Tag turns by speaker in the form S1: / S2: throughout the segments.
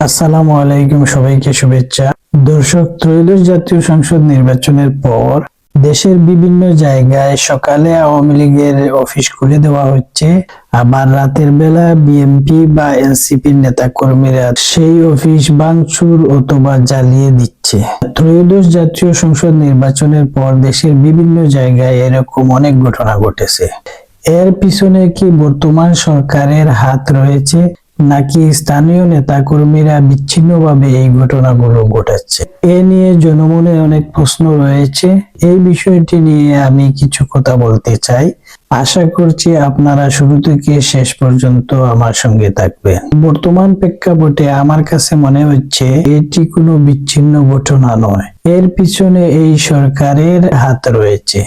S1: আসসালামু আলাইকুম, সবাইকে শুভেচ্ছা। দর্শক, ত্রয়োদশ জাতীয় সংসদ নির্বাচনের পর দেশের বিভিন্ন জায়গায় সকালে আওয়ামী লীগের অফিস খুলে দেওয়া হচ্ছে, আবার রাতের বেলা বিএনপি বা এনসিপির নেতা কর্মীরা সেই অফিস ভাঙচুর অথবা জ্বালিয়ে দিচ্ছে। ত্রয়োদশ জাতীয় সংসদ নির্বাচনের পর দেশের বিভিন্ন জায়গায় এরকম অনেক ঘটনা ঘটেছে। এর পিছনে কি বর্তমান সরকারের হাত রয়েছে, নাকি স্থানীয় নেতাকর্মীরা বিচ্ছিন্নভাবে এই ঘটনাগুলো ঘটাচ্ছে? এ নিয়ে জনমনে অনেক প্রশ্ন রয়েছে। এই বিষয়টি নিয়ে আমি কিছু কথা বলতে চাই। আশা করছি আপনারা শুরু থেকে শেষ পর্যন্ত আমার সঙ্গে থাকবেন। বর্তমান প্রেক্ষাপটে আমার কাছে মনে হচ্ছে এটি কোনো বিচ্ছিন্ন ঘটনা নয়, এর পিছনে এই সরকারের হাত রয়েছে।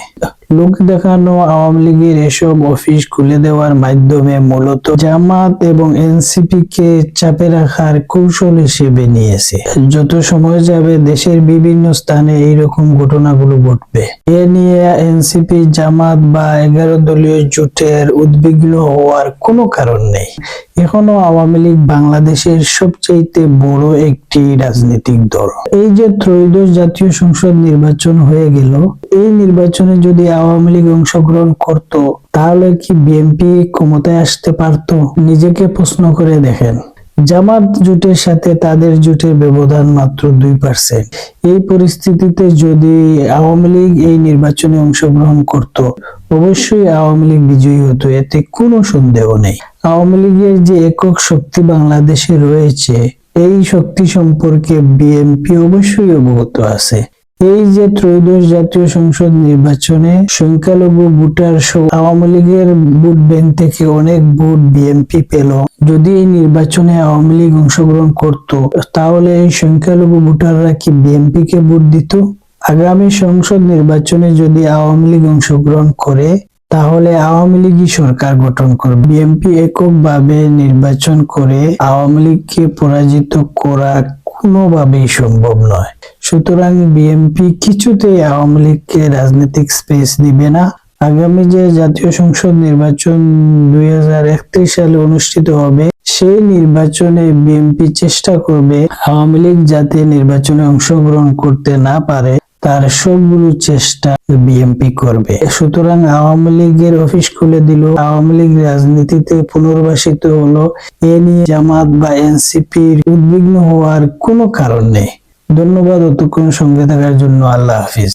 S1: লোক দেখানো আওয়ামী লীগের এসব অফিস খুলে দেওয়ার মাধ্যমে মূলত জামাত এবং এনসিপি কে চাপে রাখার কৌশল হিসেবে নিয়েছে। যত সময় যাবে দেশের বিভিন্ন স্থানে এইরকম ঘটনাগুলো ঘটবে। এ নিয়ে এনসিপি, জামাত বা 11 দলীয় জোটের উদ্বিগ্ন হওয়ার কোনো কারণ নেই। এখনো আওয়ামী লীগ বাংলাদেশের সবচেয়ে বড় একটি রাজনৈতিক দল। এই যে ত্রয়োদশ জাতীয় সংসদ নির্বাচন হয়ে গেল, এই নির্বাচনে যদি আওয়ামী লীগ অংশগ্রহণ করত, তাহলে কি বিএনপি ক্ষমতায় আসতে পারত? নিজেকে প্রশ্ন করে দেখেন। জামাত জোটের সাথে তাদের জোটের ব্যবধান মাত্র 2%। এই পরিস্থিতিতে যদি আওয়ামী লীগ এই নির্বাচনে অংশগ্রহণ করত, অবশ্যই আওয়ামী লীগ বিজয়ী হতো, এতে কোনো সন্দেহ নেই। আওয়ামী লীগের যে একক শক্তি বাংলাদেশে রয়েছে, এই শক্তি সম্পর্কে বিএনপি অবশ্যই অবগত আছে। এই যে ত্রয়োদশ জাতীয় সংসদ নির্বাচনে সংখ্যালঘু ভোটার সহ আওয়ামী লীগের ভোট ব্যাংক থেকে অনেক ভোট বিএনপি পেল, যদি এই নির্বাচনে আওয়ামী লীগ অংশগ্রহণ করত, তাহলে এই সংখ্যালঘু ভোটাররা কি বিএনপি কে ভোট দিত? আগামী সংসদ নির্বাচনে যদি আওয়ামী লীগ অংশগ্রহণ করে, তাহলে আওয়ামী লীগই সরকার গঠন করবে। বিএনপি এককভাবে নির্বাচন করে আওয়ামী লীগকে পরাজিত করা কোনোভাবেই সম্ভব নয়। সুতরাং বিএনপি কিছুতেই আওয়ামী লীগকে রাজনৈতিক স্পেস দিবে না। আগামী যে জাতীয় সংসদ নির্বাচন 2031 সালে অনুষ্ঠিত হবে, সেই নির্বাচনে বিএনপি চেষ্টা করবে আওয়ামী লীগ যাতে নির্বাচনে অংশগ্রহণ করতে না পারে, তার সবগুলো চেষ্টা বিএনপি করবে। সুতরাং আওয়ামী লীগের অফিস খুলে দিল, আওয়ামী লীগ রাজনীতিতে পুনর্বাসিত হলো, এ নিয়ে জামাত বা এনসিপির উদ্বিগ্ন হওয়ার কোনো কারণ নেই। ধন্যবাদ এতক্ষণ সঙ্গে থাকার জন্য। আল্লাহ হাফিজ।